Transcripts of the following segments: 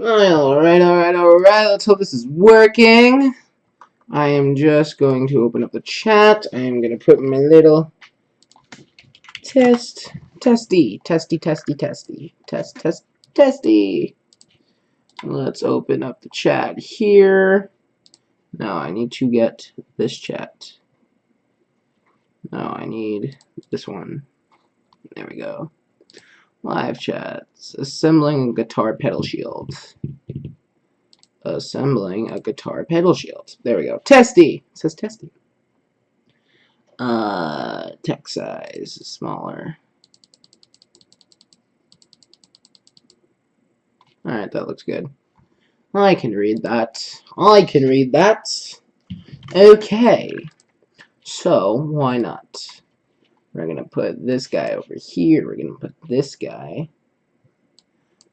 Alright, let's hope this is working. I am just going to open up the chat. I am going to put my little testy. Let's open up the chat here. Now I need to get this chat. Now I need this one. There we go. Live chats. Assembling a guitar pedal shield. Assembling a guitar pedal shield. There we go. Testy. It says testy. Text size is smaller. Alright, that looks good. I can read that. Okay. So, why not? We're going to put this guy over here. We're going to put this guy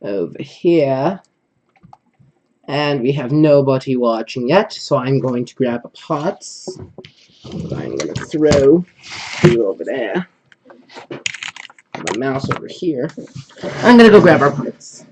over here. And we have nobody watching yet, so I'm going to grab a pot. I'm going to throw you over there. My mouse over here. I'm going to go grab our pots.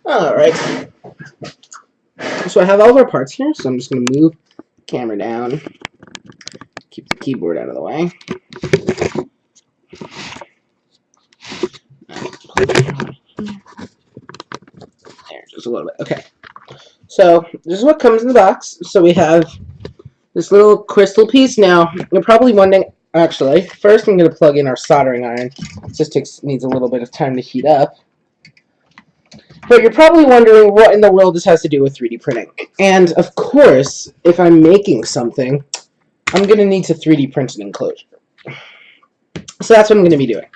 Alright. So I have all of our parts here, so I'm just going to move the camera down. Keep the keyboard out of the way. There, just a little bit. Okay. So, this is what comes in the box. So we have this little crystal piece. Now, you're probably wondering, actually, first I'm going to plug in our soldering iron. It just needs a little bit of time to heat up. But you're probably wondering what in the world this has to do with 3D printing. And, of course, if I'm making something, I'm going to need to 3D print an enclosure. So that's what I'm going to be doing.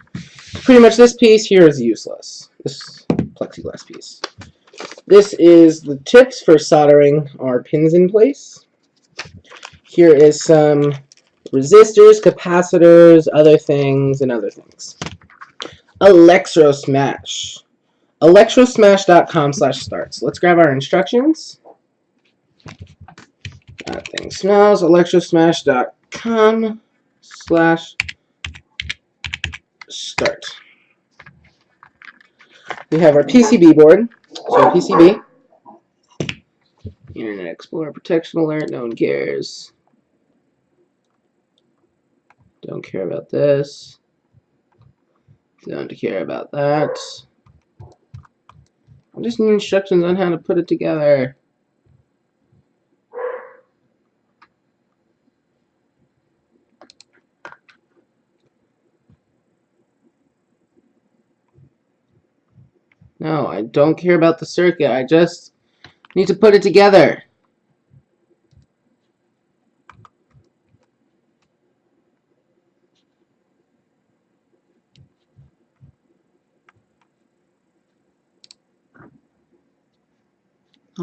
Pretty much this piece here is useless. This plexiglass piece. This is the tips for soldering our pins in place. Here is some resistors, capacitors, other things. Electrosmash. Electrosmash.com/starts. Let's grab our instructions. That thing smells. Electrosmash.com/start. We have our PCB board. So PCB. Internet Explorer protection alert. No one cares. Don't care about this. Don't care about that. I just need instructions on how to put it together. No, I don't care about the circuit. I just need to put it together.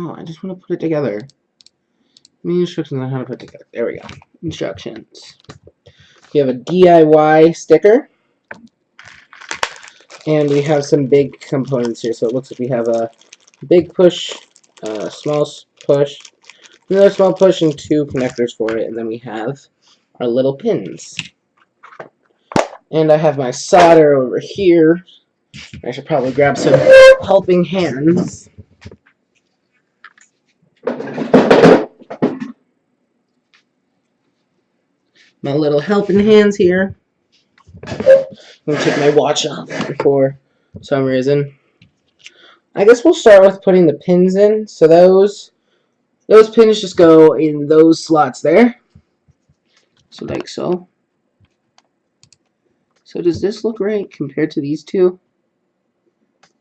Oh, I just want to put it together. Main instructions on how to put it together. There we go. Instructions. We have a DIY sticker. And we have some big components here. So it looks like we have a big push, a small push, another small push, and 2 connectors for it. And then we have our little pins. And I have my solder over here. I should probably grab some helping hands. My little helping hands here. I'm going to take my watch off for some reason. I guess we'll start with putting the pins in. So those pins just go in those slots there. So like so. So does this look right compared to these two?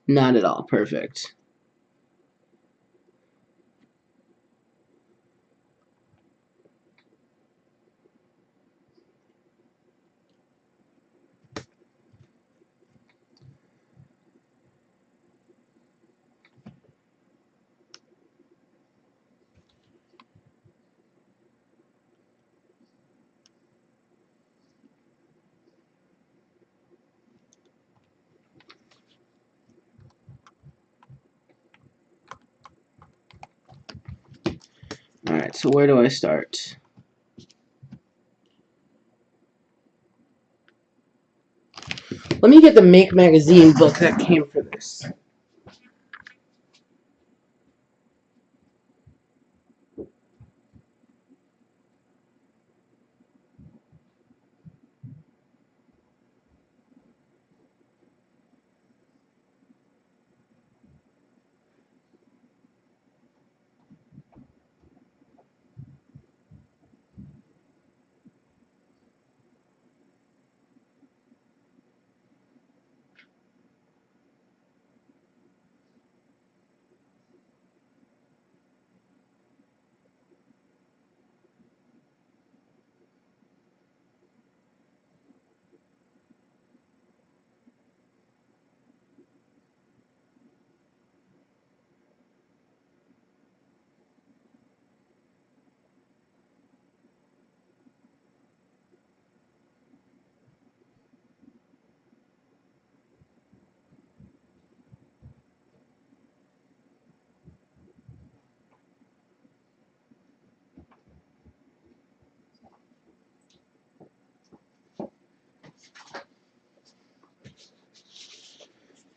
Not at all. Perfect. Alright, so where do I start? Let me get the Make Magazine book that came for this.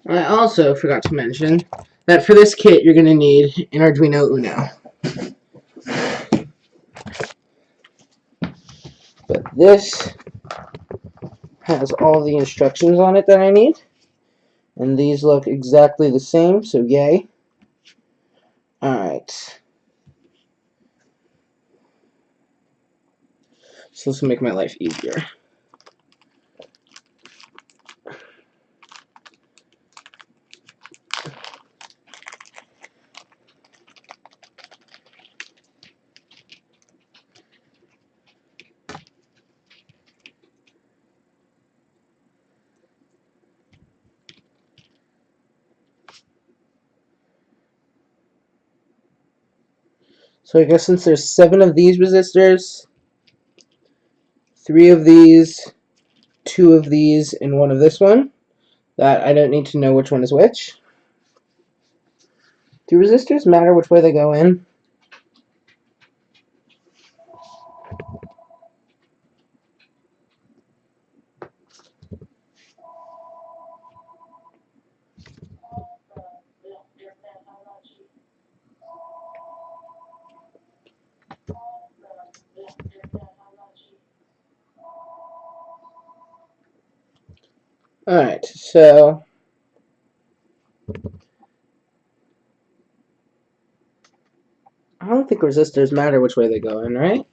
I also forgot to mention that for this kit you're going to need an Arduino Uno. But this has all the instructions on it that I need. And these look exactly the same, so yay. Alright. So this will make my life easier. So I guess since there's 7 of these resistors, 3 of these, 2 of these, and 1 of this one, that I don't need to know which one is which. Do resistors matter which way they go in? Alright, so I don't think resistors matter which way they go in, right?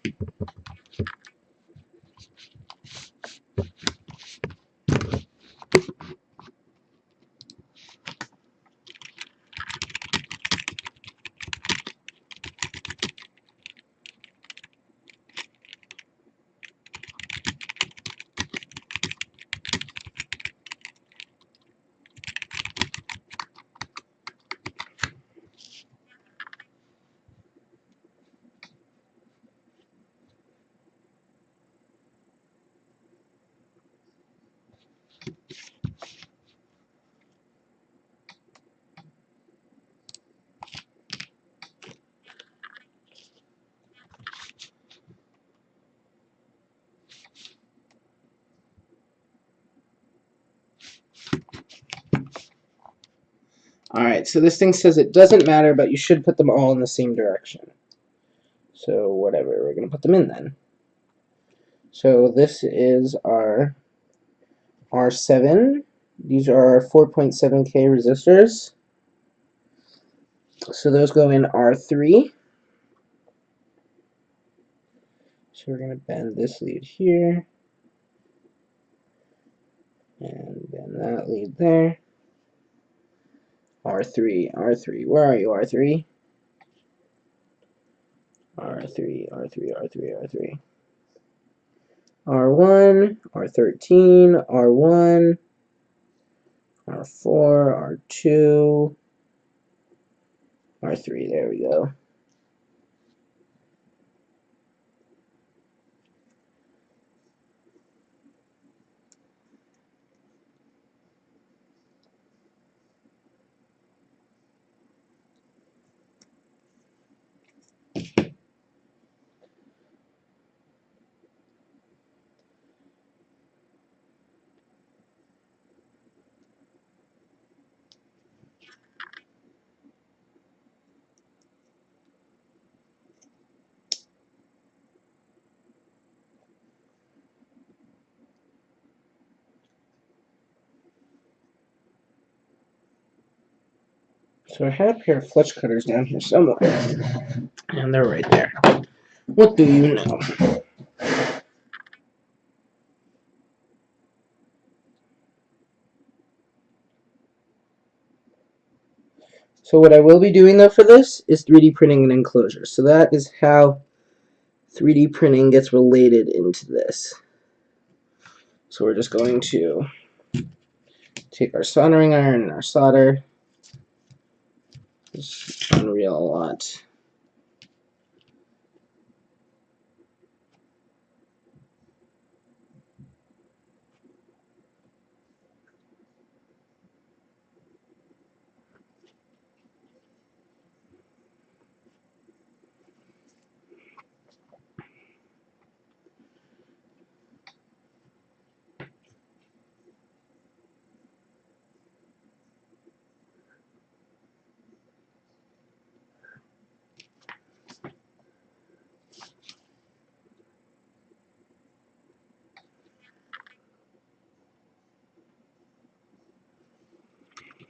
Alright, so this thing says it doesn't matter, but you should put them all in the same direction. So whatever, we're going to put them in then. So this is our R7. These are our 4.7K resistors. So those go in R3. So we're going to bend this lead here. And bend that lead there. R3, R3. Where are you, R3? R3, R3, R3, R3. R1, R13, R1, R4, R2, R3. There we go. So I had a pair of fletch cutters down here somewhere, and they're right there. What do you know? So what I will be doing though for this is 3D printing an enclosure. So that is how 3D printing gets related into this. So we're just going to take our soldering iron and our solder. It's Unreal a lot.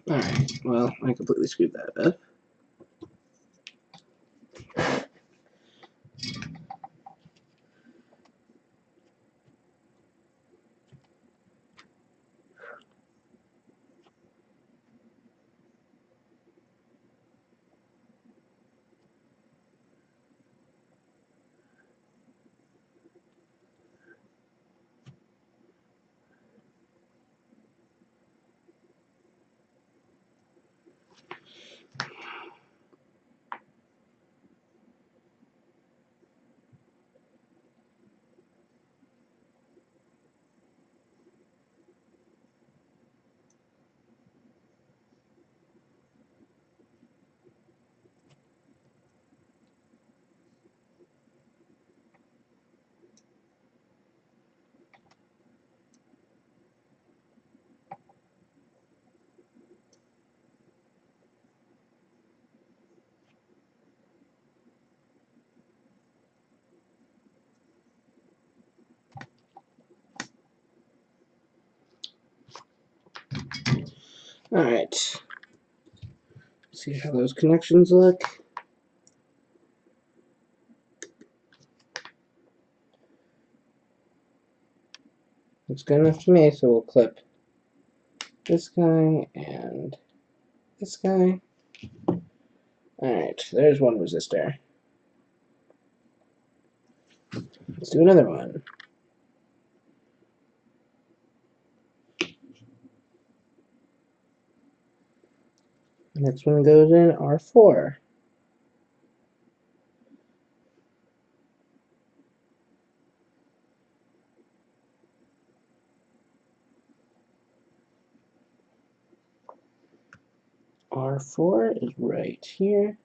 Alright, well, I completely screwed that up. Alright. See how those connections look. Looks good enough to me, so we'll clip this guy and this guy. Alright, there's one resistor. Let's do another one. Next one goes in R4. R4 is right here.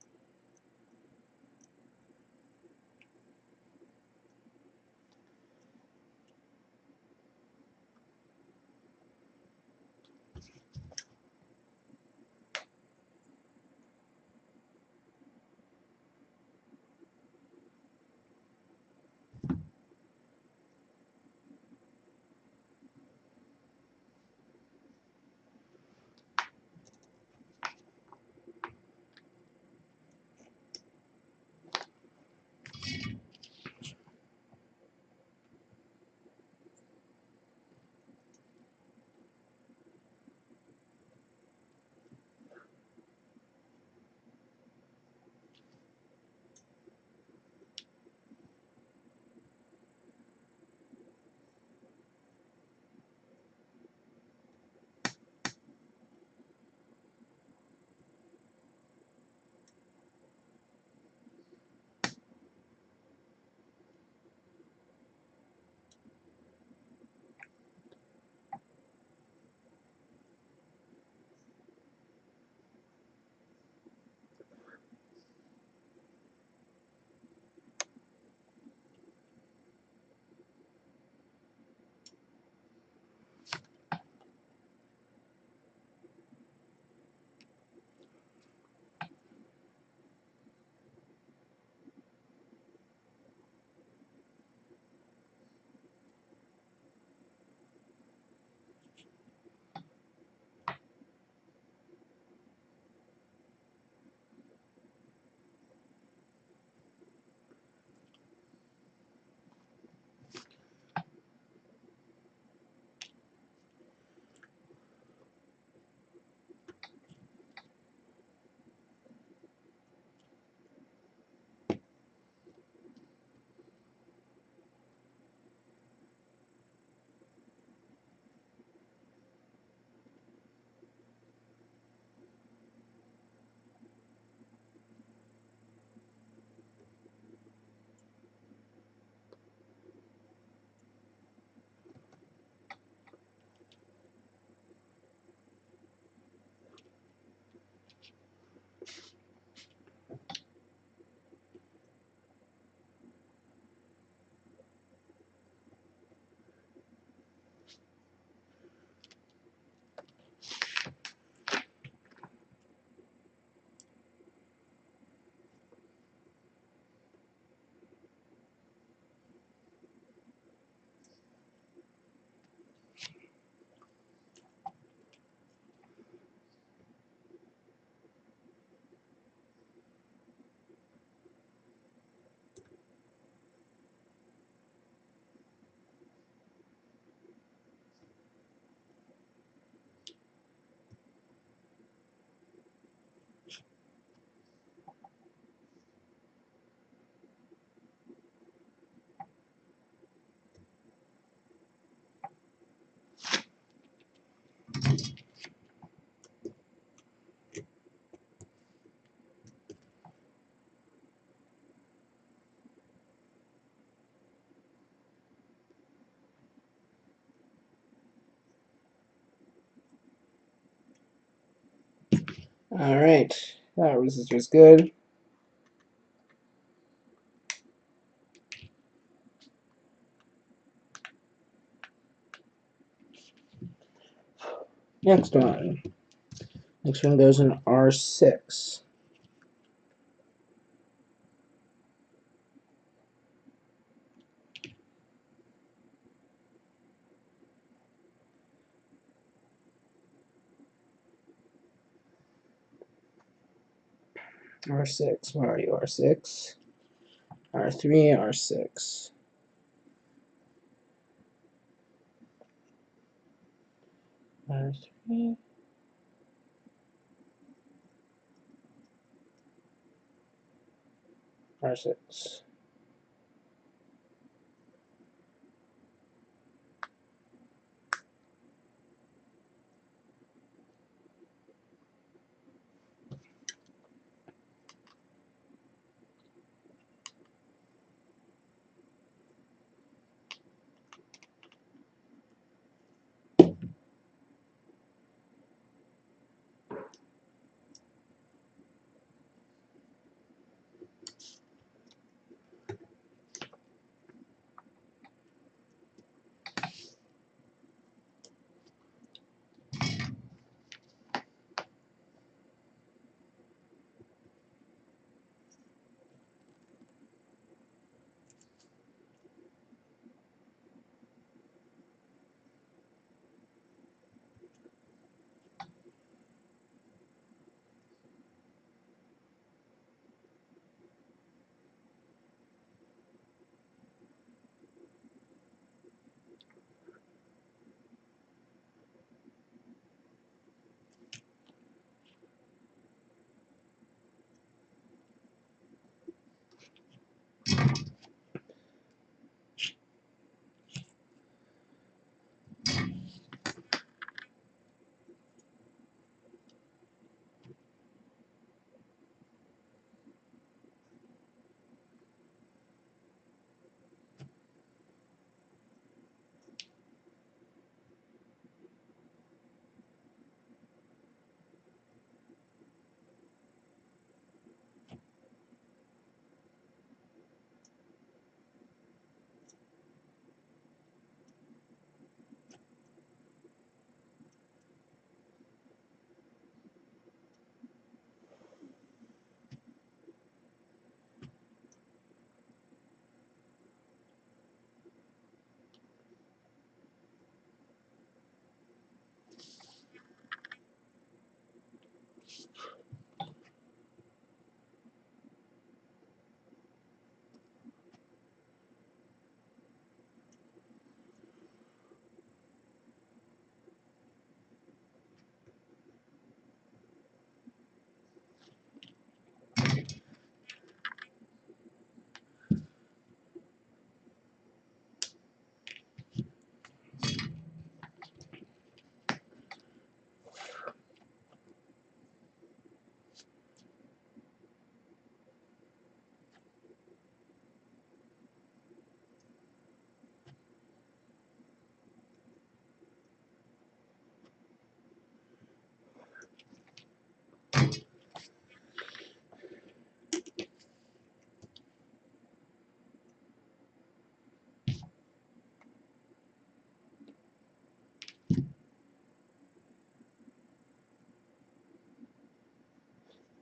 Alright, that resistor is good. Next one. Next one goes in R6. R6, where are you? R6. R3, R6. R3. R6.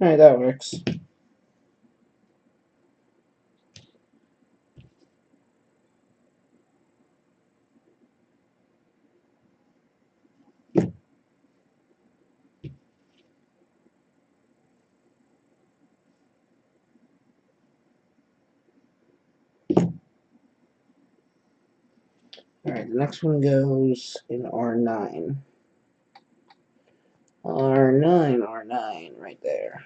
Alright, that works. Alright, the next one goes in R9. R9, R9, right there.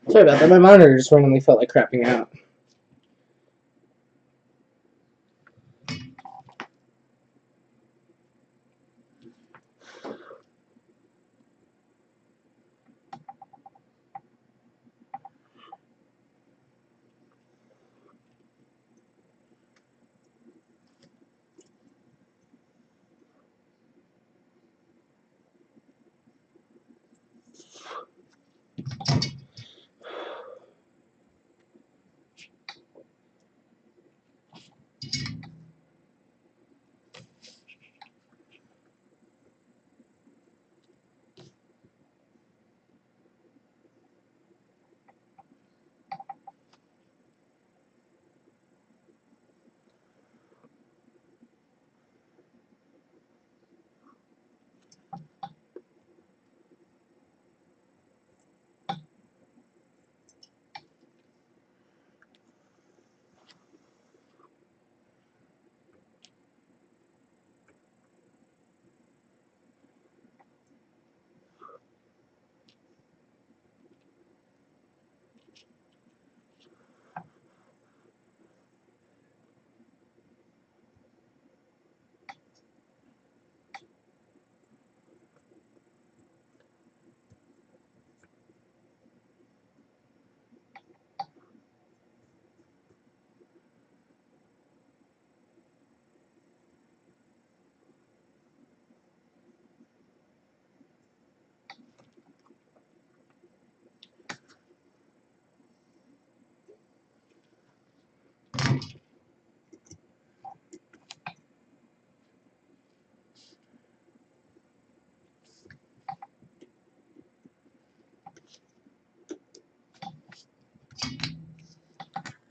Sorry about that. My monitor just randomly felt like crapping out.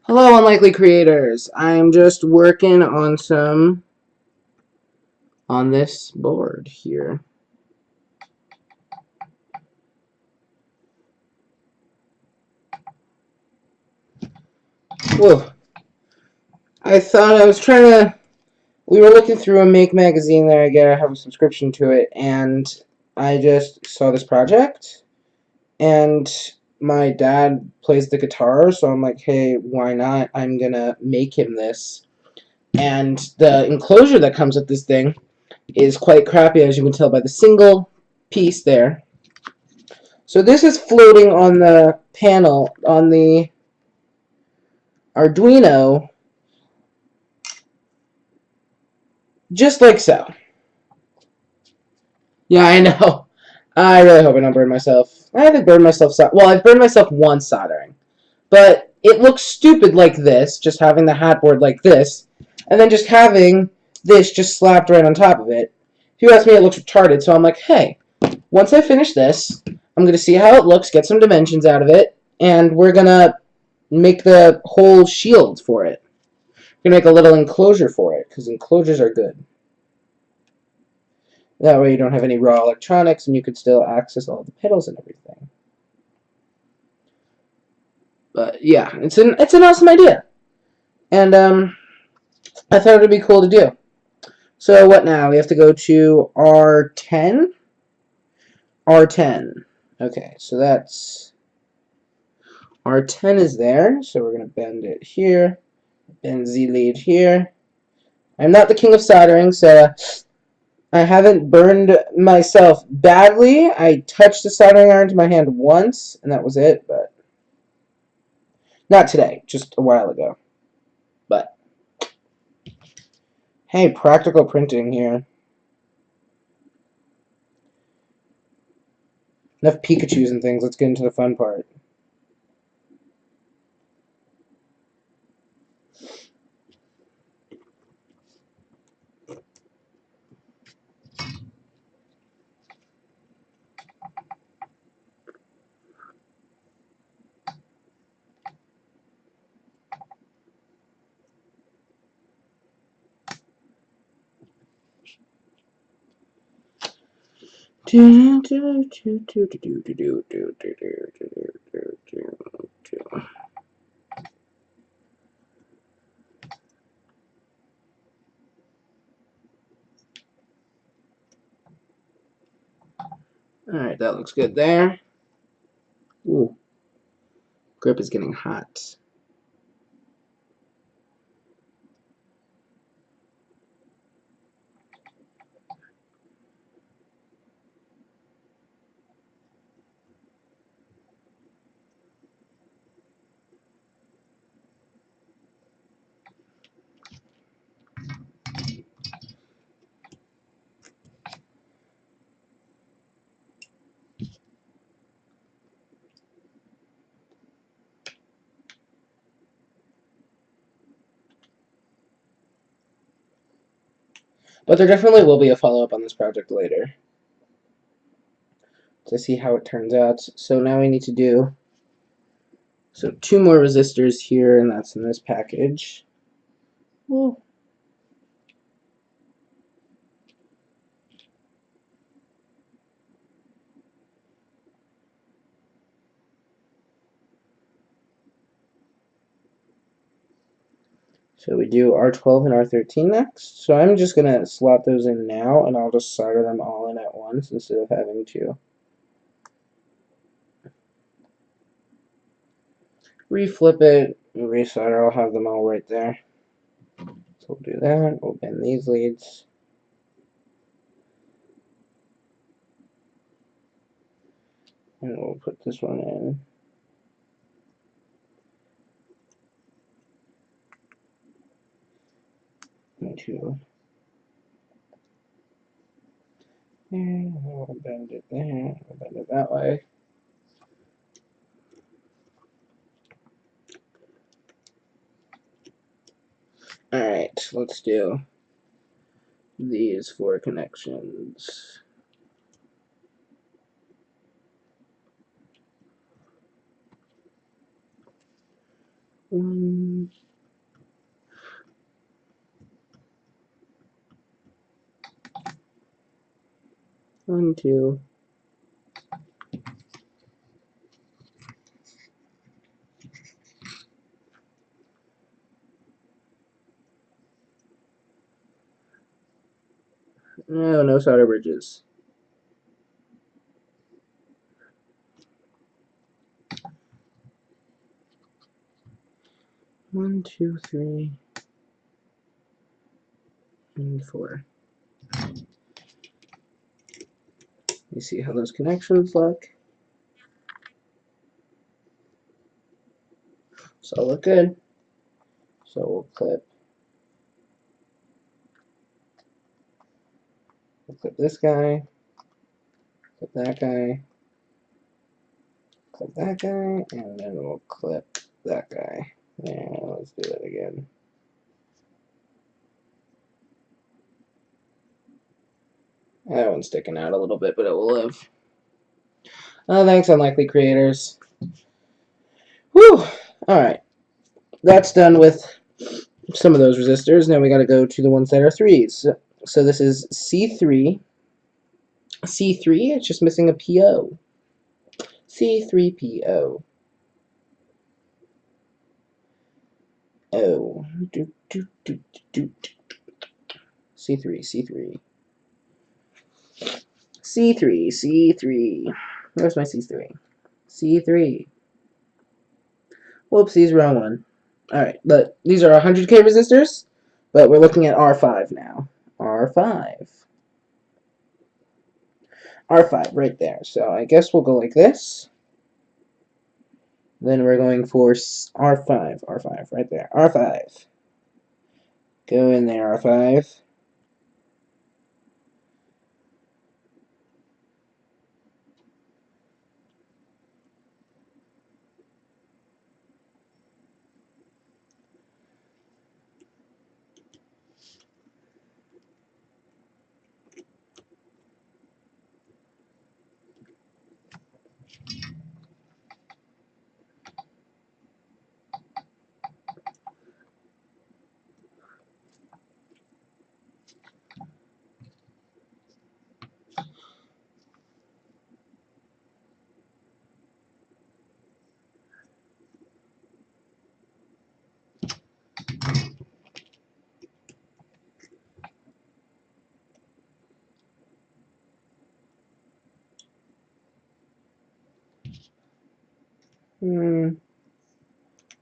Hello, unlikely creators. I'm just working on this board here. Whoa. I thought I was trying to... We were looking through a Make magazine that I have a subscription to it, and I just saw this project, and my dad plays the guitar, so I'm like, hey, why not? I'm gonna make him this. And the enclosure that comes with this thing is quite crappy, as you can tell by the single piece there. So this is floating on the panel, on the Arduino, just like so. Yeah, I know. I really hope I don't burn myself. I haven't burned myself. Well, I've burned myself once soldering. But it looks stupid like this, just having the hat board like this, and then just having this just slapped right on top of it. If you ask me, it looks retarded, so I'm like, hey, once I finish this, I'm going to see how it looks, get some dimensions out of it, and we're going to make the whole shield for it. We're going to make a little enclosure for it, because enclosures are good. That way you don't have any raw electronics, and you can still access all the pedals and everything. But yeah, it's an awesome idea. And I thought it would be cool to do. So what now? We have to go to R10? R10. Okay, so that's... R10 is there, so we're going to bend it here. Bend Z lead here. I'm not the king of soldering, so I haven't burned myself badly. I touched the soldering iron to my hand once, and that was it, but... Not today, just a while ago. But... Hey, practical printing here. Enough Pikachus and things, let's get into the fun part. Alright, that looks good there. Ooh. Grip is getting hot. But there definitely will be a follow-up on this project later to see how it turns out. So now we need to do 2 more resistors here, and that's in this package. Well, so we do R12 and R13 next. So I'm just going to slot those in now, and I'll just solder them all in at once instead of having to reflip it and resolder. I'll have them all right there. So we'll do that. We'll bend these leads. And we'll put this one in. Into there. We'll bend it there. We'll bend it that way. Alright, let's do these 4 connections. One, 2. No, no solder bridges. 1, 2, 3, and 4. You see how those connections look? So look good. So we'll clip this guy, clip that guy, clip that guy, and then we'll clip that guy. Yeah, let's do that again. That one's sticking out a little bit, but it will live. Oh, thanks, unlikely creators. Whew! Alright. That's done with some of those resistors. Now we gotta go to the ones that are 3s. So this is C3. C3, it's just missing a PO. C3PO. Oh. C3, C3. C3, C3. Where's my C3? C3. Whoopsies, wrong one. Alright, but these are 100K resistors, but we're looking at R5 now. R5. R5 right there. So I guess we'll go like this. Then we're going for R5. R5 right there. R5. Go in there, R5.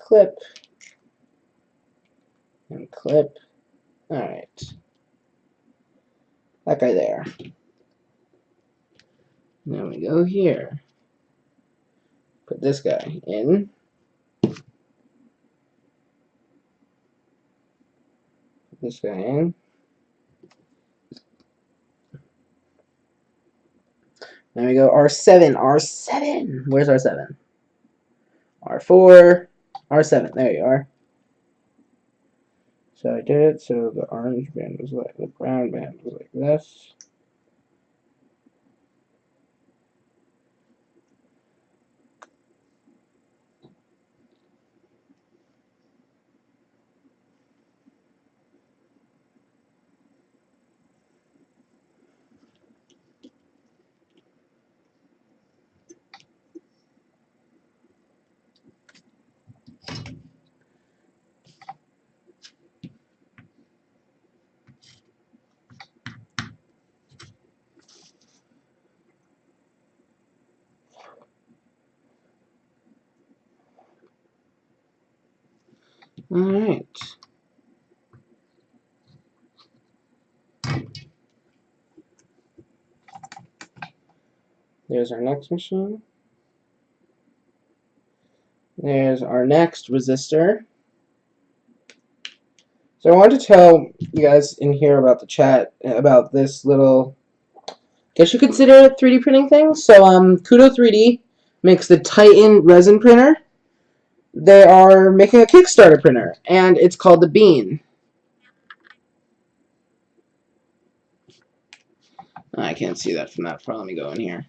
clip, and clip. Alright. That guy there. Now we go here. Put this guy in. Put this guy in. There we go. R7. R7. Where's R7? R4. R7. There you are. So I did it. So the orange band was like, the brown band was like this. Alright. There's our next machine. There's our next resistor. So I wanted to tell you guys in here about the chat about this little, I guess you consider it 3D printing thing. So Kudo 3D makes the Titan resin printer. They are making a Kickstarter printer, and it's called the Bean. I can't see that from that far. Let me go in here.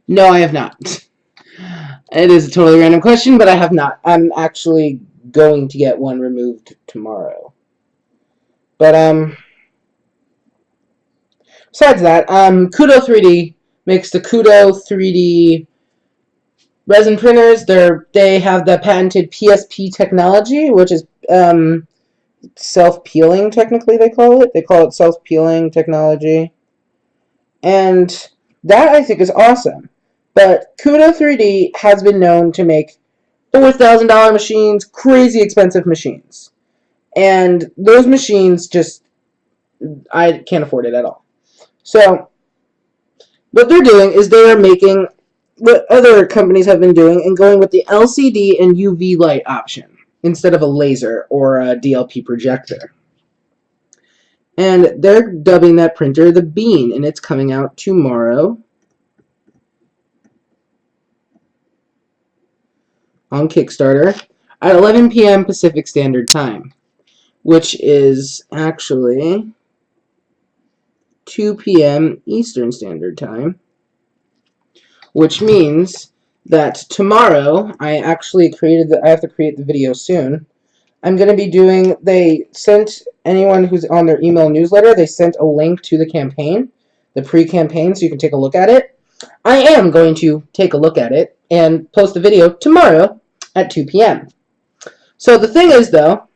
No, I have not. It is a totally random question, but I have not. I'm actually going to get one removed tomorrow. But besides that, Kudo 3D makes the Kudo 3D resin printers. They have the patented PSP technology, which is self-peeling, technically they call it. They call it self-peeling technology. And that, I think, is awesome. But Kudo 3D has been known to make $4,000 machines, crazy expensive machines. And those machines just, I can't afford it at all. So, what they're doing is they are making what other companies have been doing and going with the LCD and UV light option instead of a laser or a DLP projector. And they're dubbing that printer the Bean, and it's coming out tomorrow on Kickstarter at 11 p.m. Pacific Standard Time, which is actually 2 p.m. Eastern Standard Time, which means that tomorrow I have to create the video soon. I'm going to be doing, they sent anyone who's on their email newsletter, they sent a link to the campaign, the pre-campaign, so you can take a look at it. I am going to take a look at it and post the video tomorrow at 2 p.m. So the thing is, though,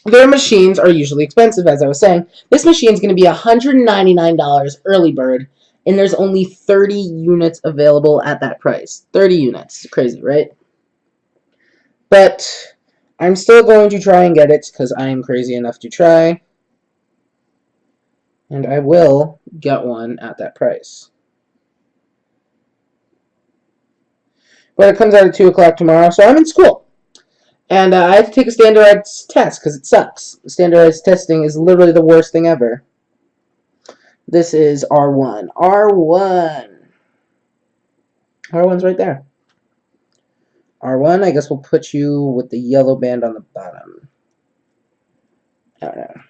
their machines are usually expensive, as I was saying. This machine is going to be $199 early bird, and there's only 30 units available at that price. 30 units. Crazy, right? But I'm still going to try and get it, because I am crazy enough to try. And I will get one at that price. But it comes out at 2 o'clock tomorrow, so I'm in school. And I have to take a standardized test, because it sucks. Standardized testing is literally the worst thing ever. This is R1. R1. R1's right there. R1, I guess we'll put you with the yellow band on the bottom. I don't know.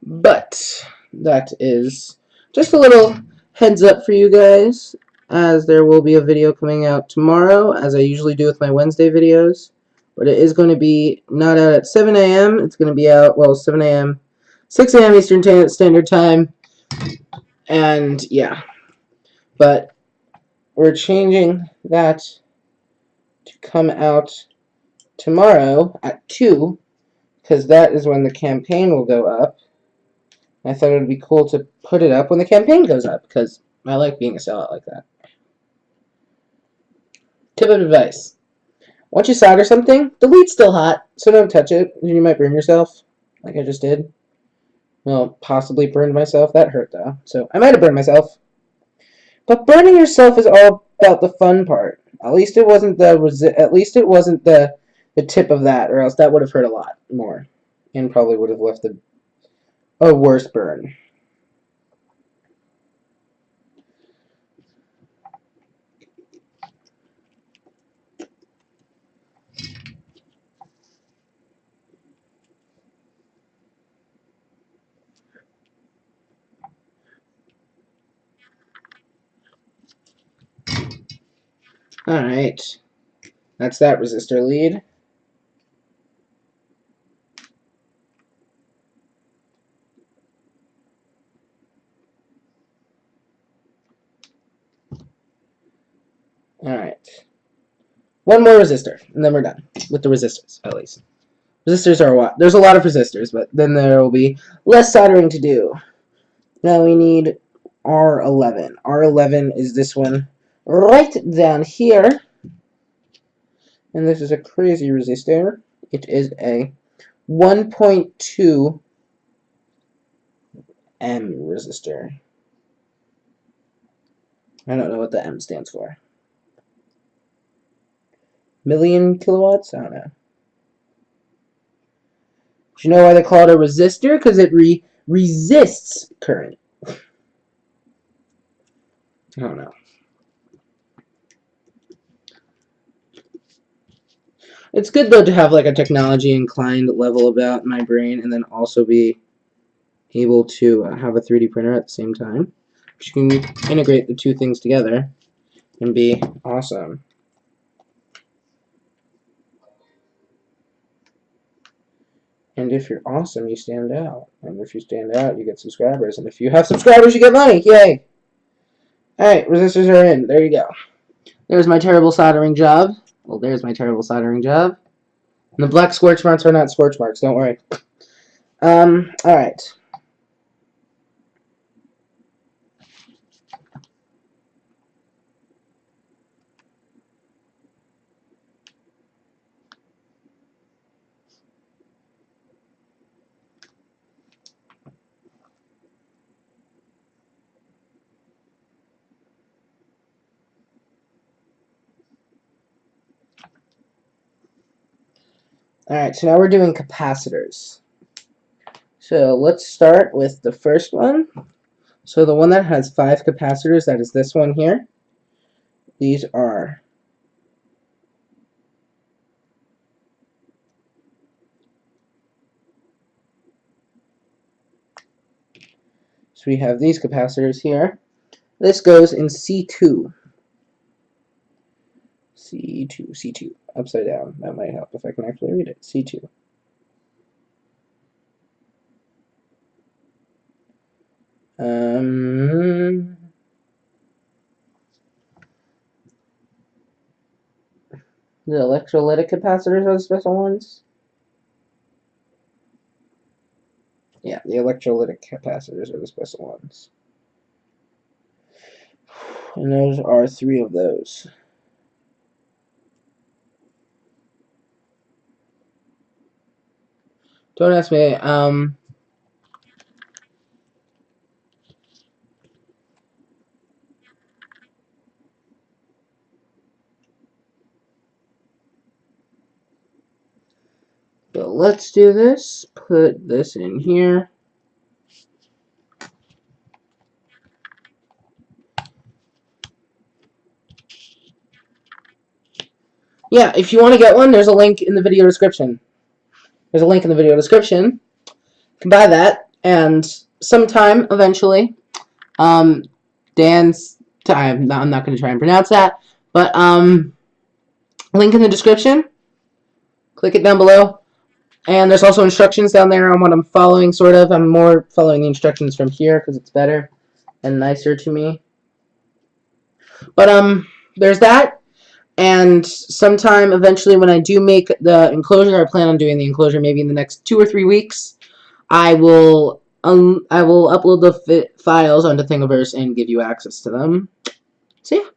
But that is just a little heads up for you guys, as there will be a video coming out tomorrow, as I usually do with my Wednesday videos. But it is going to be not out at 7 a.m. It's going to be out, well, 7 a.m., 6 a.m. Eastern Standard Time. And, yeah. But we're changing that to come out tomorrow at 2, because that is when the campaign will go up. I thought it would be cool to put it up when the campaign goes up, because I like being a sellout like that. Tip of advice. Once you solder something, the lead's still hot, so don't touch it. You might burn yourself, like I just did. Well, possibly burned myself. That hurt, though. So I might have burned myself. But burning yourself is all about the fun part. At least it wasn't the tip of that, or else that would have hurt a lot more, and probably would have left a worse burn. Alright. That's that resistor lead. Alright. One more resistor, and then we're done. With the resistors, at least. Resistors are a lot. There's a lot of resistors, but then there will be less soldering to do. Now we need R11. R11 is this one right down here. And this is a crazy resistor. It is a 1.2 M resistor. I don't know what the M stands for. Million kilowatts? I don't know. Do you know why they call it a resistor? Because it resists current. I don't know. It's good, though, to have like a technology-inclined level about my brain, and then also be able to have a 3D printer at the same time. You can integrate the two things together and be awesome. And if you're awesome, you stand out. And if you stand out, you get subscribers. And if you have subscribers, you get money. Yay! Alright, resistors are in. There you go. There's my terrible soldering job. Well, there's my terrible soldering job. And the black scorch marks are not scorch marks. Don't worry. Alright. Alright, so now we're doing capacitors. So let's start with the first one. So the one that has 5 capacitors, that is this one here. These are so we have these capacitors here. This goes in C2. C2. Upside down. That might help if I can actually read it. C2. The electrolytic capacitors are the special ones. Yeah, the electrolytic capacitors are the special ones. And those are 3 of those. Don't ask me, but let's do this. Put this in here. Yeah, if you want to get one, there's a link in the video description. You can buy that, and sometime, eventually, Dan's... I'm not going to try and pronounce that, but, link in the description. Click it down below. And there's also instructions down there on what I'm following, sort of. I'm more following the instructions from here, because it's better and nicer to me. But there's that. And sometime eventually when I do make the enclosure, I plan on doing the enclosure maybe in the next 2 or 3 weeks. I will upload the files onto Thingiverse and give you access to them. So yeah.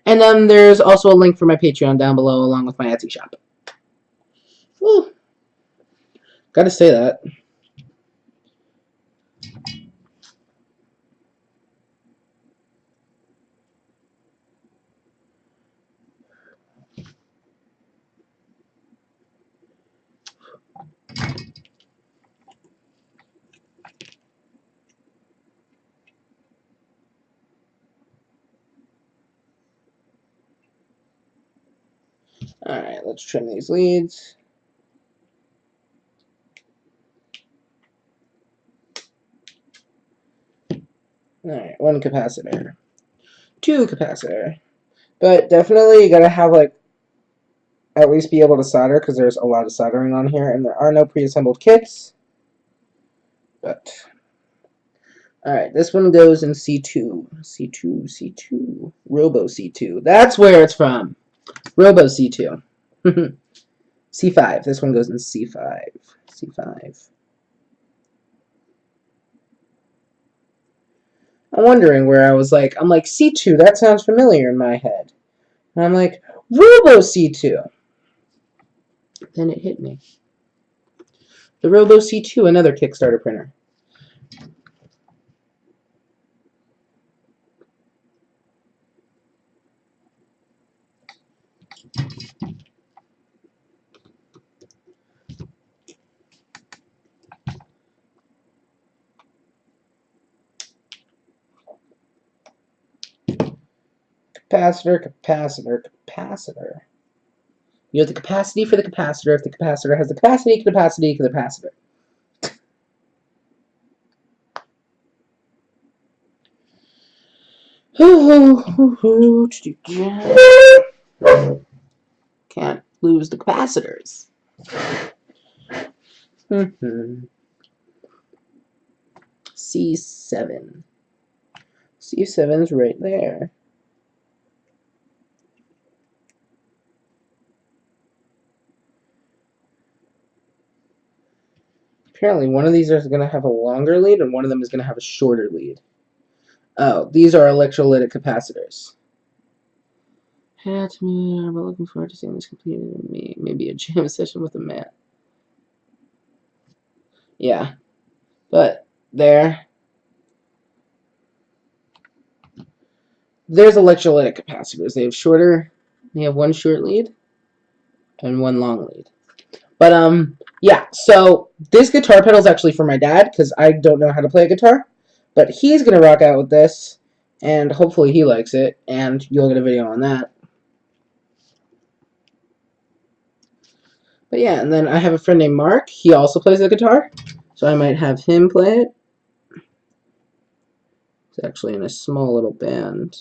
And then there's also a link for my Patreon down below along with my Etsy shop. Woo. Gotta say that. Alright, let's trim these leads. Alright, 1 capacitor. 2 capacitor. But definitely you gotta have, like, at least be able to solder, because there's a lot of soldering on here, and there are no pre-assembled kits. But, alright, this one goes in C2. C2. Robo C2. That's where it's from. Robo C2. C5. This one goes in C5. C5. I'm wondering where I was like, I'm like, C2, that sounds familiar in my head. And I'm like, Robo C2. Then it hit me. The Robo C2, another Kickstarter printer. Capacitor. You have the capacity for the capacitor. If the capacitor has the capacity, capacitor. Can't lose the capacitors. C7. C7's right there. Apparently, one of these is going to have a longer lead, and one of them is going to have a shorter lead. Oh, these are electrolytic capacitors. We're looking forward to seeing this completed. Maybe a jam session with a man. Yeah, but there's electrolytic capacitors. They have one short lead and one long lead. But yeah. So this guitar pedal is actually for my dad because I don't know how to play a guitar, but he's gonna rock out with this, and hopefully he likes it, and you'll get a video on that. But yeah, and then I have a friend named Mark. He also plays the guitar, so I might have him play it. It's actually in a small little band.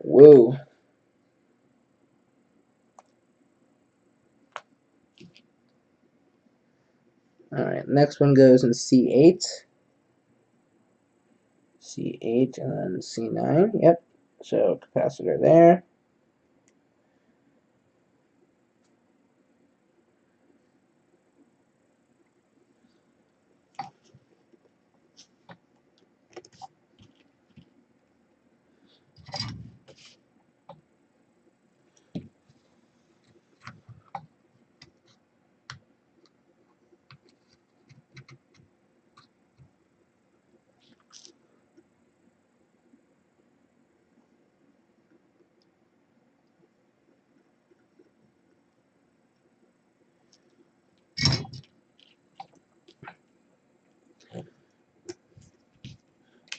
Whoa. Alright, next one goes in C8. C8 and then C9. Yep. So capacitor there.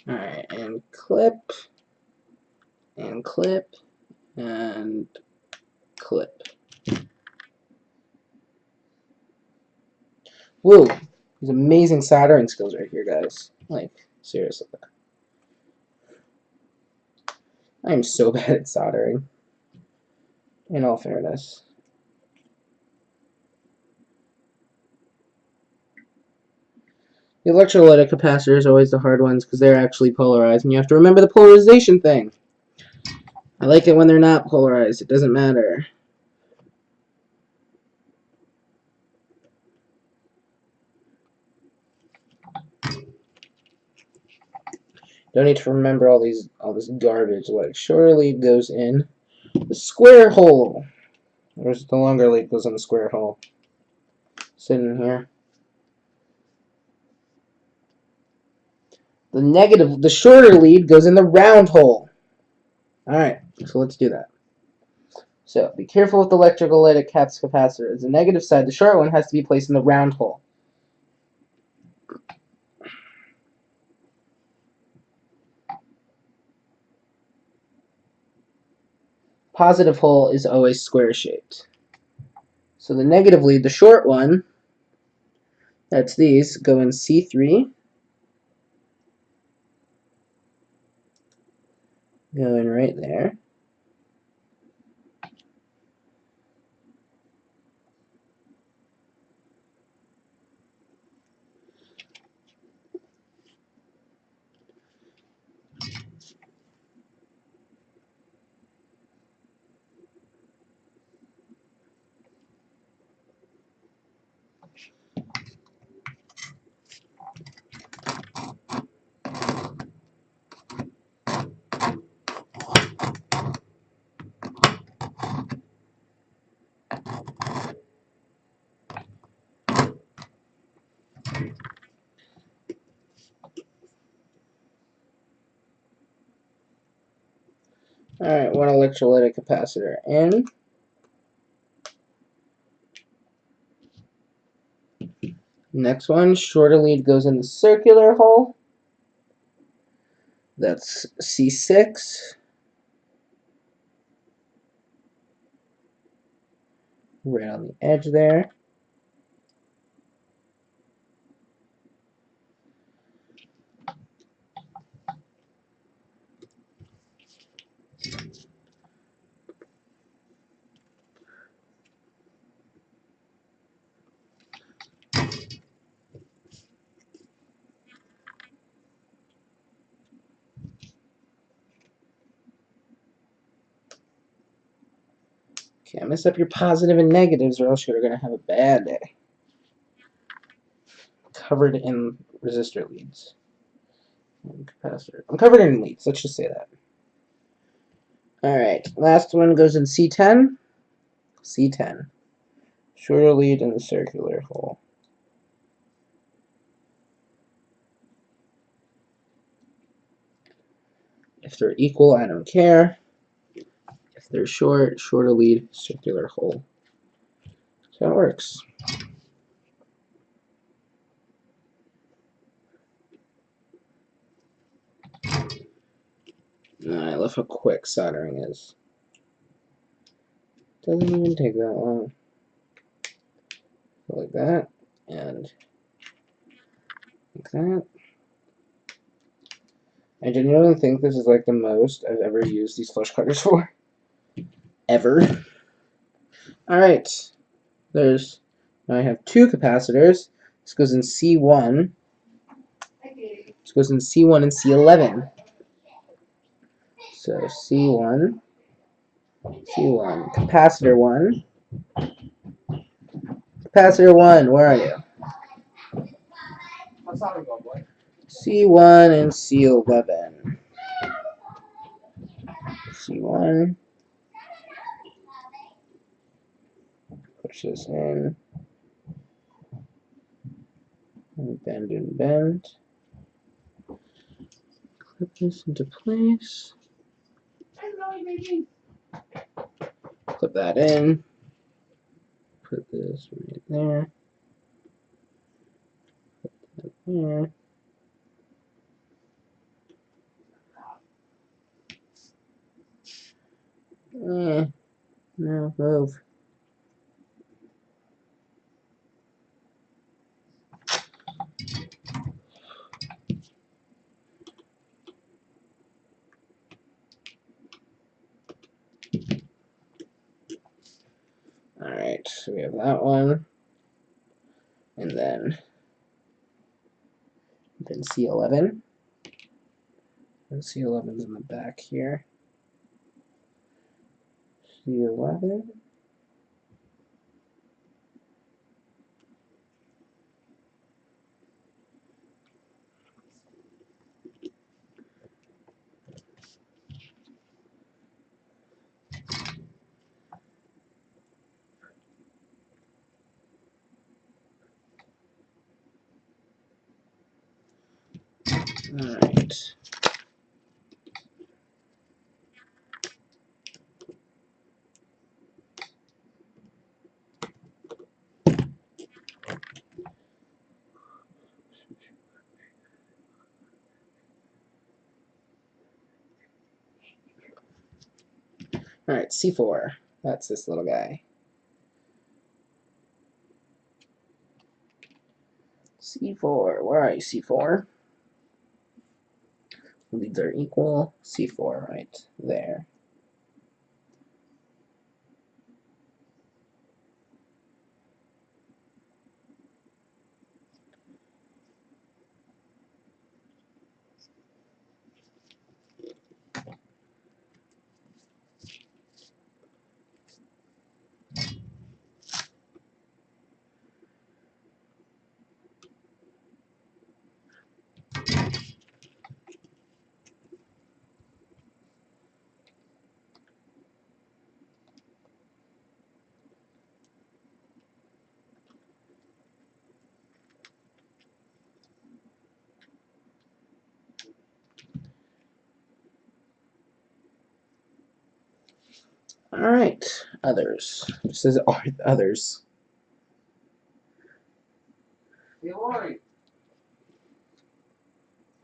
Alright, and clip, and clip, and clip. Whoa, these amazing soldering skills right here, guys. Like, seriously. I am so bad at soldering, in all fairness. The electrolytic capacitors are always the hard ones because they're actually polarized, and you have to remember the polarization thing. I like it when they're not polarized. It doesn't matter. Don't need to remember all this garbage. Like, shorter lead goes in the square hole. Where's the longer lead goes in the square hole? Sitting here. The shorter lead goes in the round hole. Alright, so let's do that. So, be careful with the electrolytic capacitor. As the negative side, the short one has to be placed in the round hole. Positive hole is always square-shaped. So the negative lead, the short one, that's these, go in C3. Go in right there. Alright, one electrolytic capacitor in. Next one, shorter lead goes in the circular hole. That's C6. Right on the edge there. Can't mess up your positive and negatives or else you're going to have a bad day. Covered in resistor leads. And capacitor. I'm covered in leads, let's just say that. Alright, last one goes in C10. C10. Shorter lead in the circular hole. If they're equal, I don't care. If they're short, shorter lead, circular hole. So it works. I love how quick soldering is. Doesn't even take that long. Go like that, and like that. I genuinely think this is like the most I've ever used these flush cutters for. Ever. Alright. Now I have two capacitors. This goes in C1. This goes in C1 and C11. So C1, C1, capacitor 1. Capacitor 1, where are you? C1 and C11. C1. Push this in. And bend and bend. Clip this into place. Clip that in. Put this right there. Put that there. No, move. so we have that one, and then C11. And C11's in the back here. C11. Alright. Alright, C4. That's this little guy. C4. Where are you, C4? Leads are equal. C4 right there. Alright, others. This is others.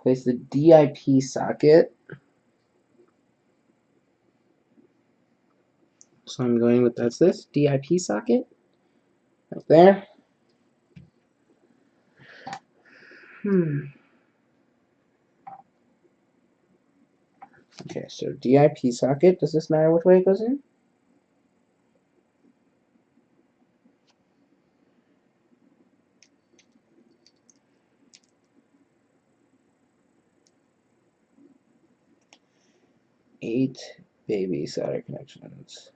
Place the DIP socket. So I'm going with, that's this, DIP socket. Right there. Okay, so DIP socket, does this matter which way it goes in? Eight baby solder connections.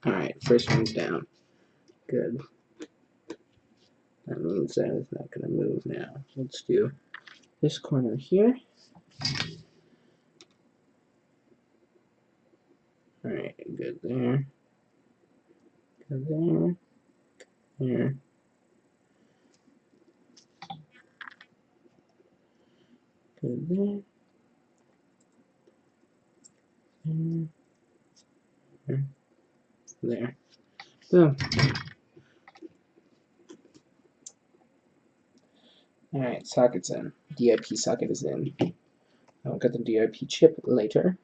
Alright, first one's down. Good. That means that it's not going to move now. Let's do this corner here. Alright, good there. Good there. There. Good there. There. There. Boom. Alright, socket's in. DIP socket is in. I'll get the DIP chip later.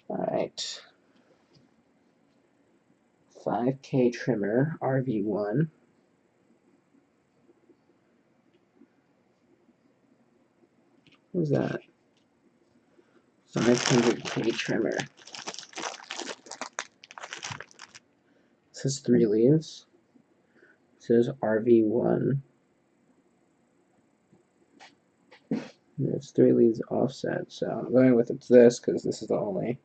Alright. 5K trimmer, RV1. What is that? 500K trimmer. It says 3 leaves. It says RV1. It's 3 leads offset, so I'm going with it's this because this is the only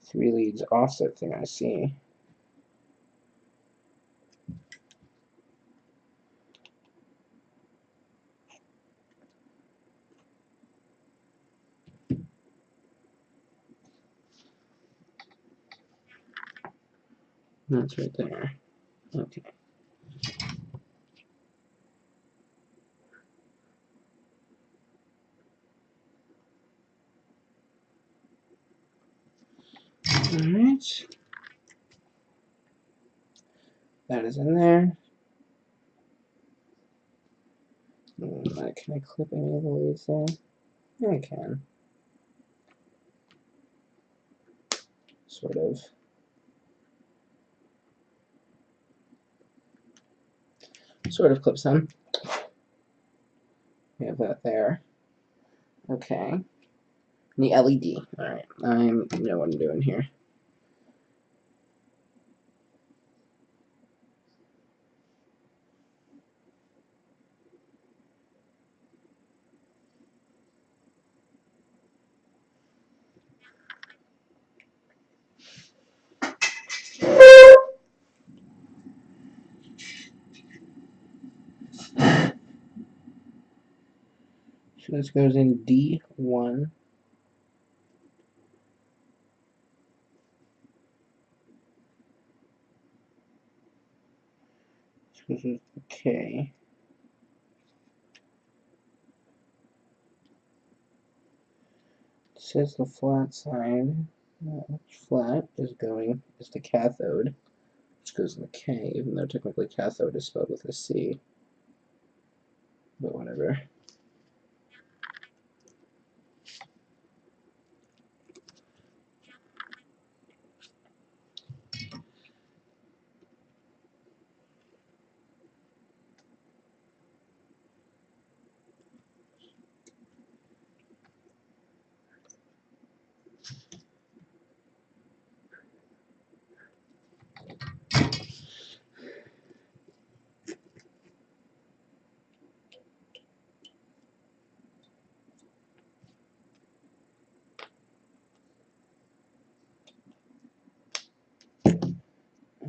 3 leads offset thing I see. That's right there. Okay. Alright. That is in there. Can I clip any of the leads there? Yeah, I can. Sort of. Sort of clips them. We have that there. Okay. And the LED. Alright. I know what I'm doing here. So this goes in D1. This is the K. It says the flat side, flat, is the cathode, which goes in the K, even though technically cathode is spelled with a C. But whatever.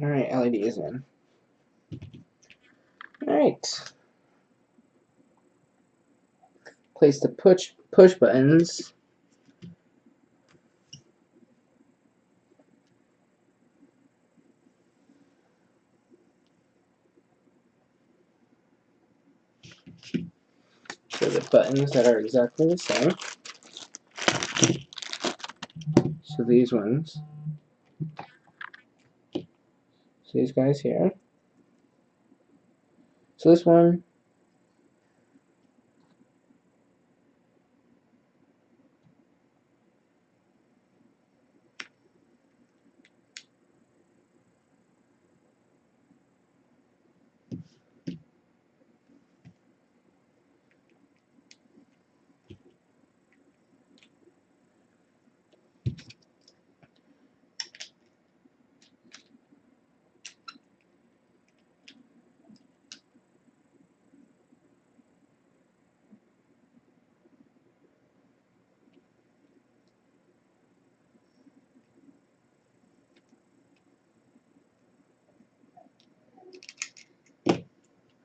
Alright, LED is in. Alright. Place the push buttons. So the buttons that are exactly the same. So these ones. So these guys here. So this one.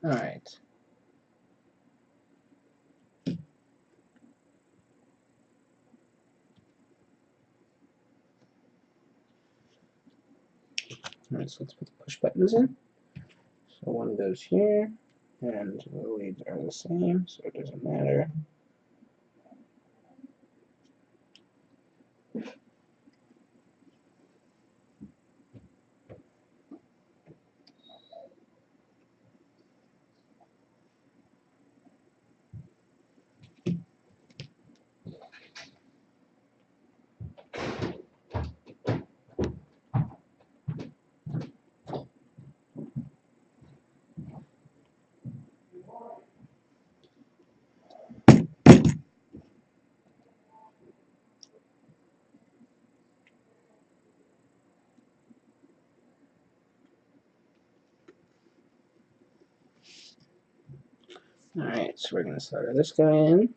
Alright. Alright, so let's put the push buttons in. So one goes here, and the leads are the same, so it doesn't matter. Alright, so we're going to solder this guy in.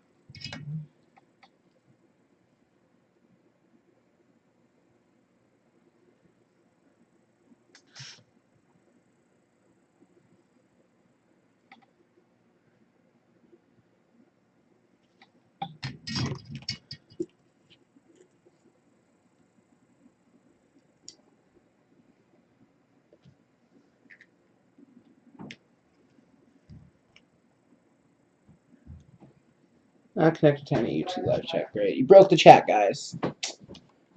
Not connected to any YouTube live chat. Great. You broke the chat, guys.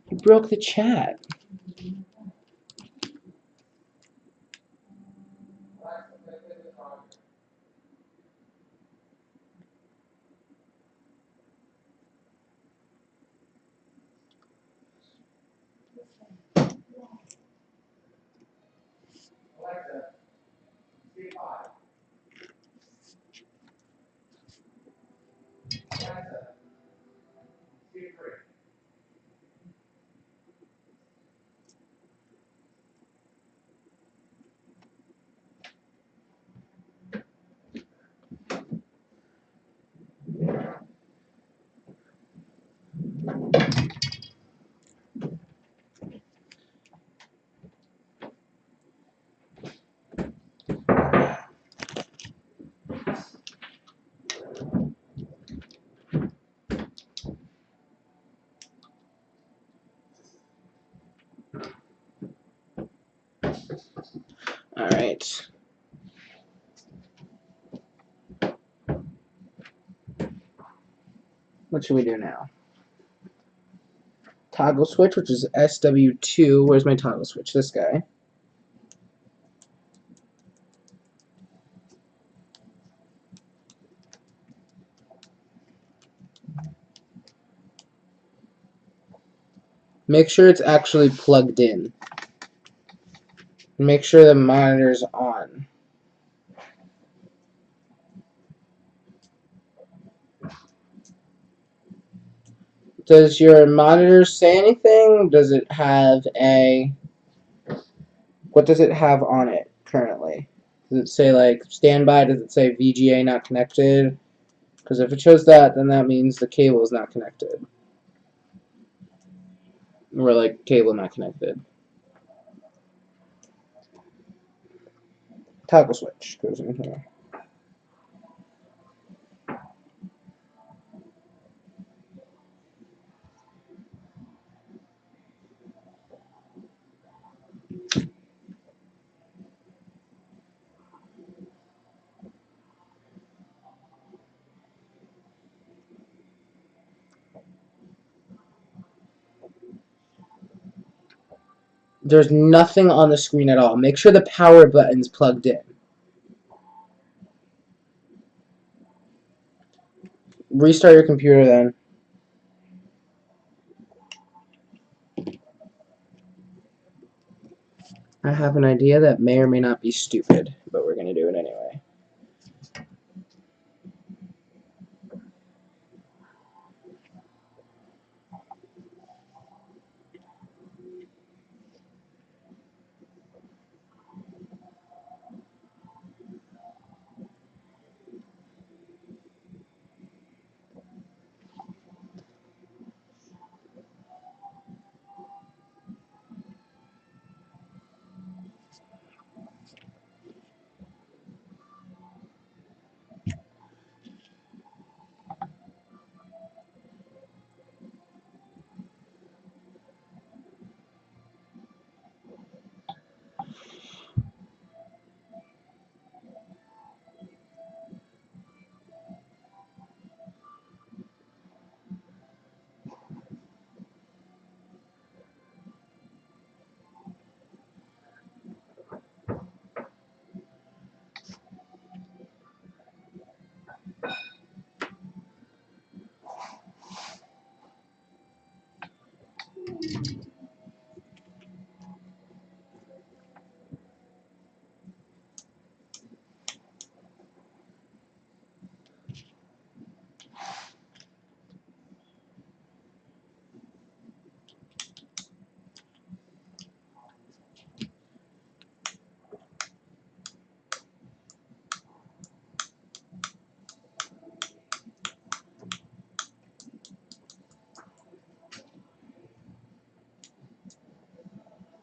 You broke the chat. Alright. What should we do now? Toggle switch, which is SW2. Where's my toggle switch? This guy. Make sure it's actually plugged in. Make sure the monitor's on. Does your monitor say anything? Does it have a... What does it have on it currently? Does it say, like, standby? Does it say VGA not connected? Because if it shows that, then that means the cable is not connected. Or, like, cable not connected. Toggle switch goes in here. There's nothing on the screen at all. Make sure the power button's plugged in. Restart your computer then. I have an idea that may or may not be stupid, but we're going to do it anyway.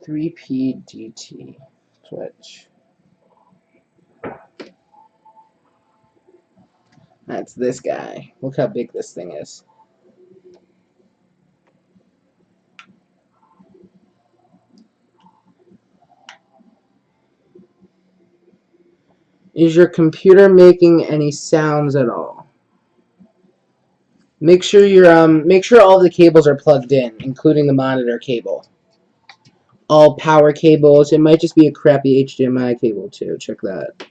(3P)DT switch. That's this guy. Look how big this thing is. Is your computer making any sounds at all? make sure all the cables are plugged in, including the monitor cable. All power cables. It might just be a crappy HDMI cable too. Check that.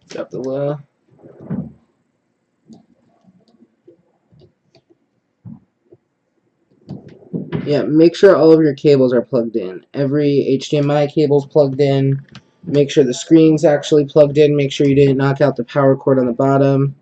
Drop the low. Yeah, make sure all of your cables are plugged in. Every HDMI cable's plugged in. Make sure the screen's actually plugged in. Make sure you didn't knock out the power cord on the bottom.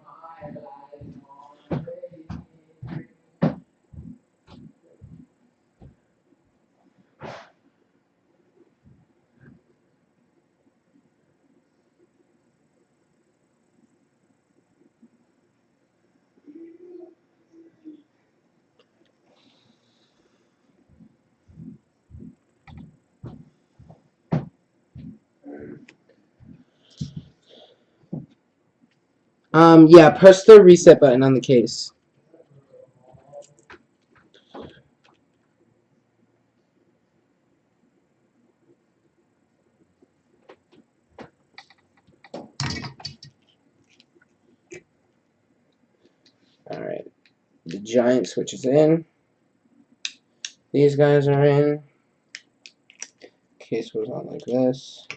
Yeah, press the reset button on the case. Alright, the giant switch is in. These guys are in. Case goes on like this.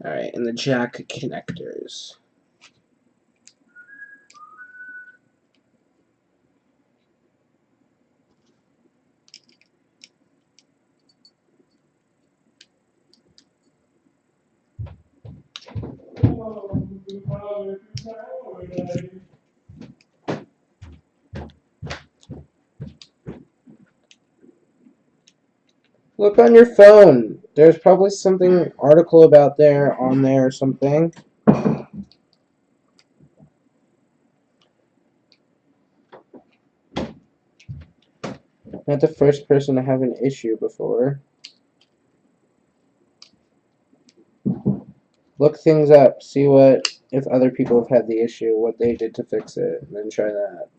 Alright, and the jack connectors. Look on your phone. There's probably something article about there on there or something. Not the first person to have an issue before. Look things up. See what if other people have had the issue, what they did to fix it, and then try that.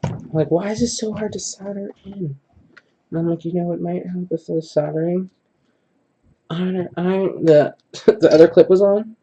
I'm like, why is this so hard to solder in? And I'm like, you know what might help with the soldering? The the other clip was on.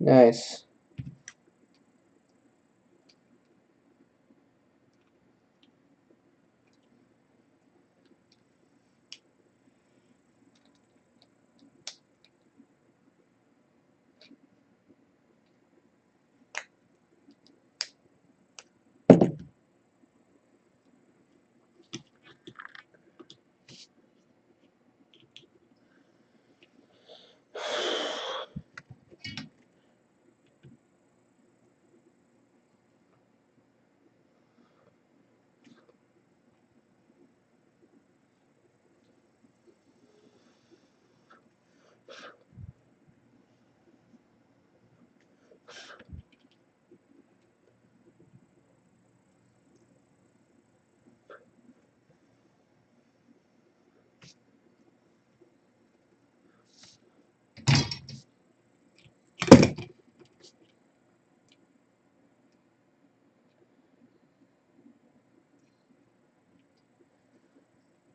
Nice.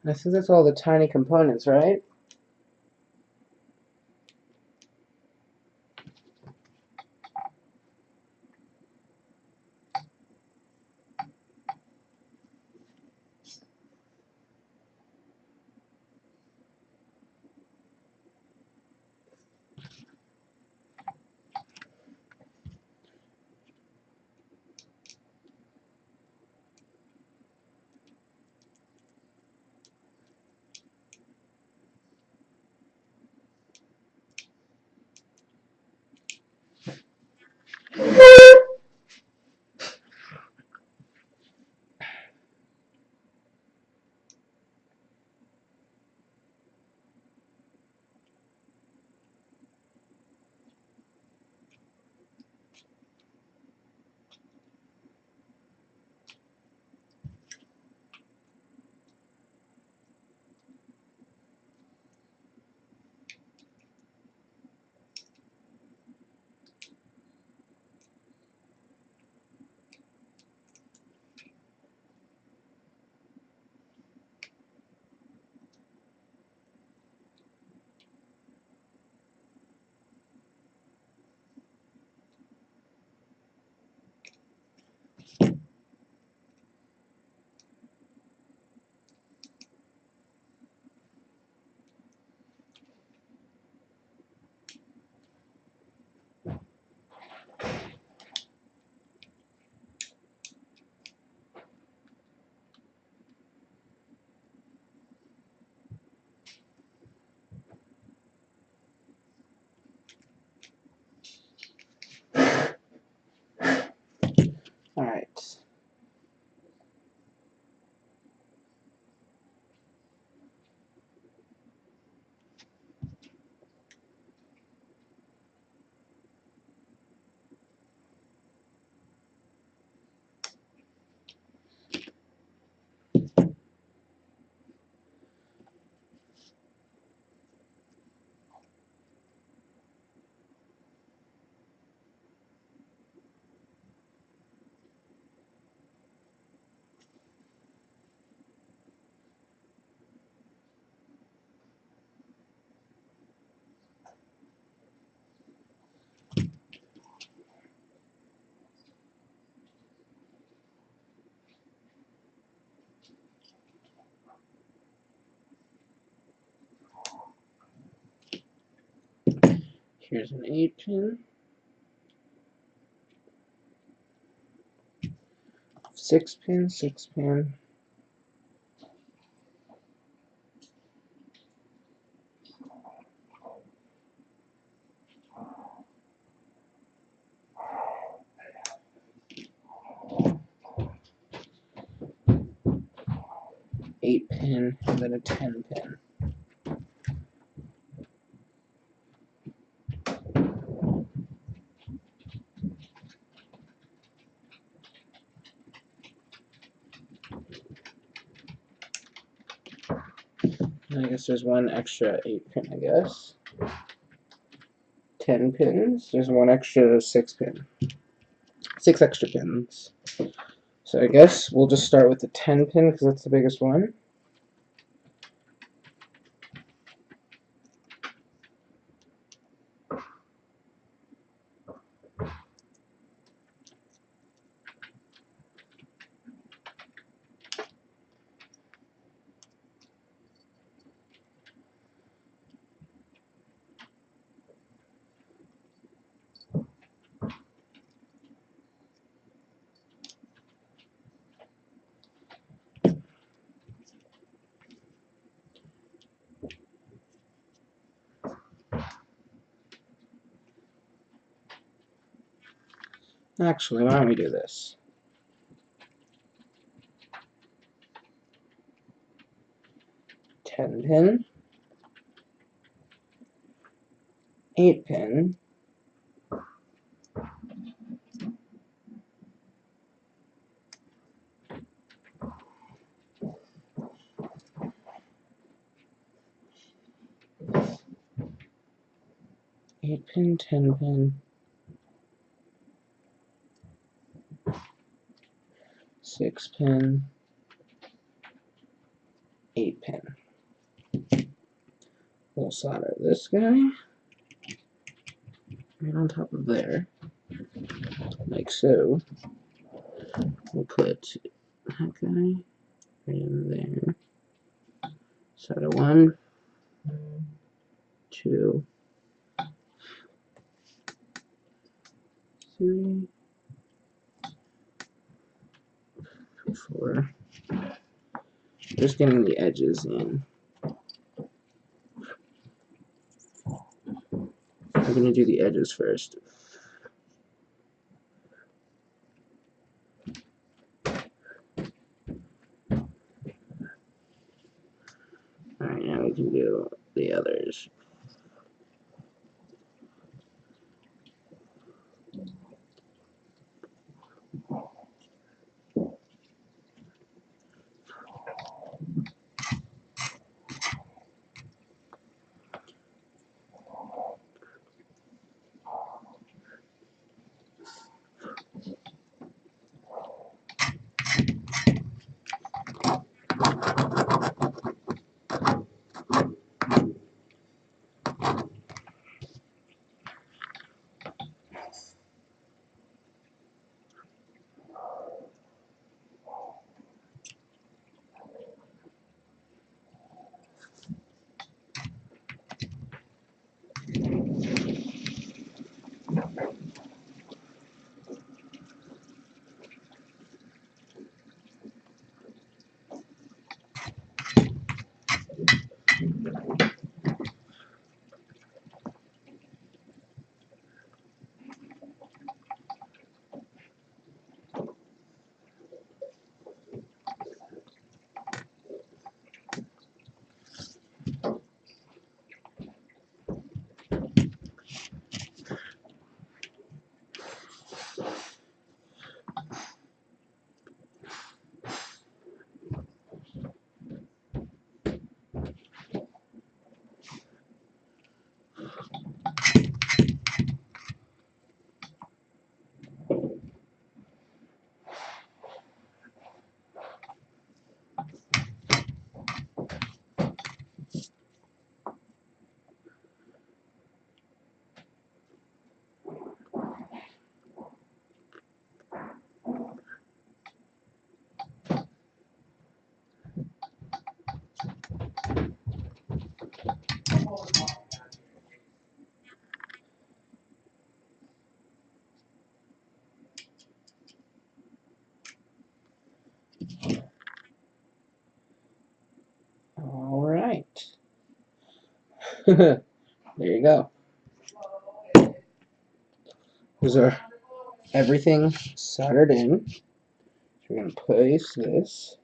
I think that's all the tiny components, right? Alright. Here's an 8-pin. 6-pin, 6-pin. Eight-pin, and then a 10-pin. And I guess there's one extra 8-pin, I guess. 10 pins. There's one extra 6-pin. 6 extra pins. So I guess we'll just start with the 10-pin because that's the biggest one. Actually, why don't we do this? Ten pin, 8-pin, 8-pin, 10-pin, 6-pin, 8-pin. We'll solder this guy right on top of there, like so. We'll put that guy right in there. Solder 1, 2, 3, 4. Just getting the edges in. I'm going to do the edges first. Alright, now we can do the others. Alright. There you go. Those are everything soldered in. So we're going to place this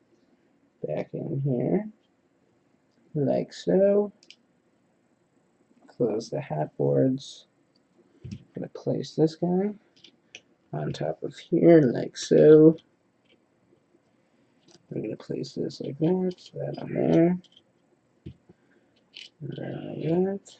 back in here, like so. Close the hat boards. I'm going to place this guy on top of here, like so. We're going to place this like that, that on there, and then like that.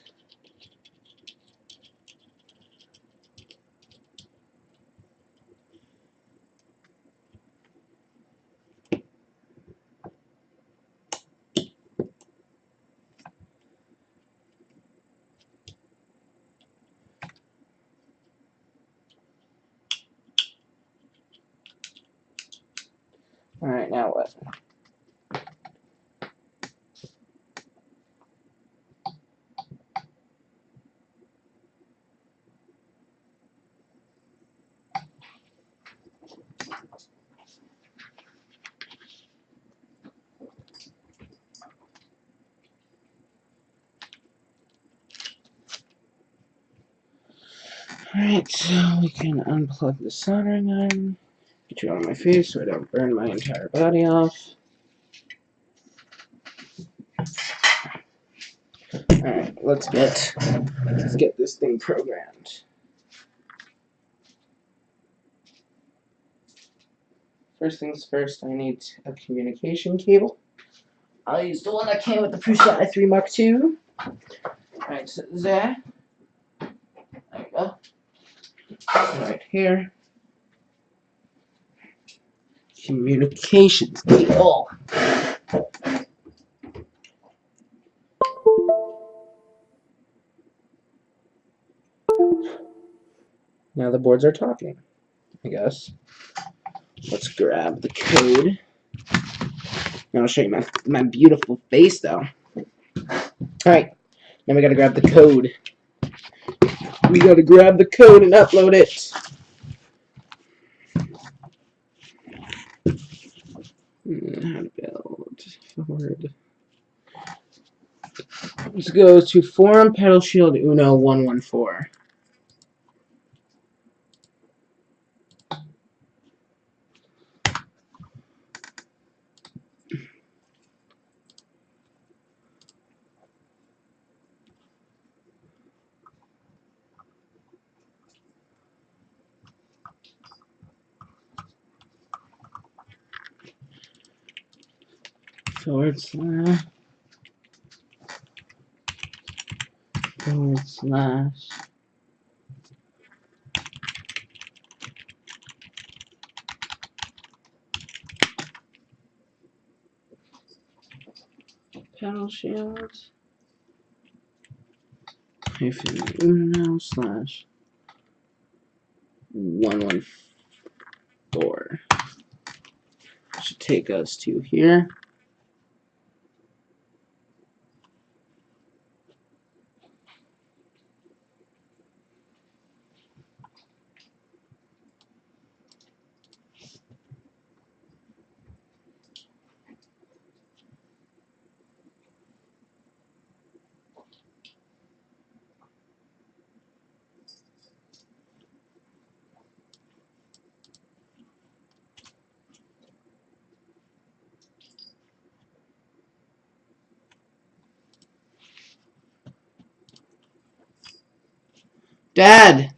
Alright, now what? Alright, so we can unplug the soldering iron. Get you out of my face so I don't burn my entire body off. Alright, let's get this thing programmed. First things first, I need a communication cable. I'll use the one that came with the Prusa i3 Mark II. Alright, so there. There we go. Right here. Communications cable. Now the boards are talking, I guess. Let's grab the code. Now I'll show you my beautiful face, though. Alright, now we gotta grab the code. We gotta grab the code and upload it. How to build forward. This goes to Forum Pedal Shield Uno 114. // pedal shield -uno /114. Should take us to here. Dad!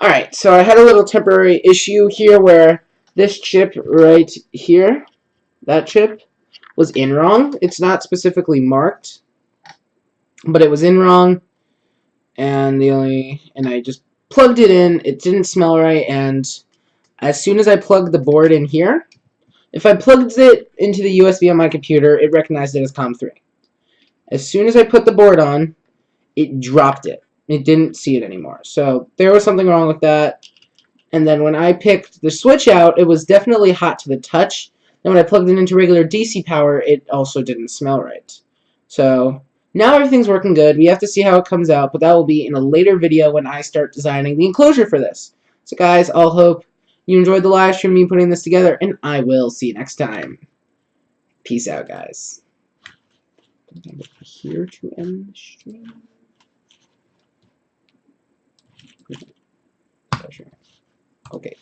Alright, so I had a little temporary issue here where this chip right here, that chip, was in wrong. It's not specifically marked, but it was in wrong, and I just plugged it in. It didn't smell right, and as soon as I plugged the board in here, if I plugged it into the USB on my computer, it recognized it as COM3. As soon as I put the board on, it dropped it. It didn't see it anymore. So there was something wrong with that. And then when I picked the switch out, it was definitely hot to the touch. Then when I plugged it into regular DC power, it also didn't smell right. So now everything's working good. We have to see how it comes out, but that will be in a later video when I start designing the enclosure for this. So guys, I'll hope you enjoyed the live stream, me putting this together, and I will see you next time. Peace out, guys. Here to end the stream. Okay.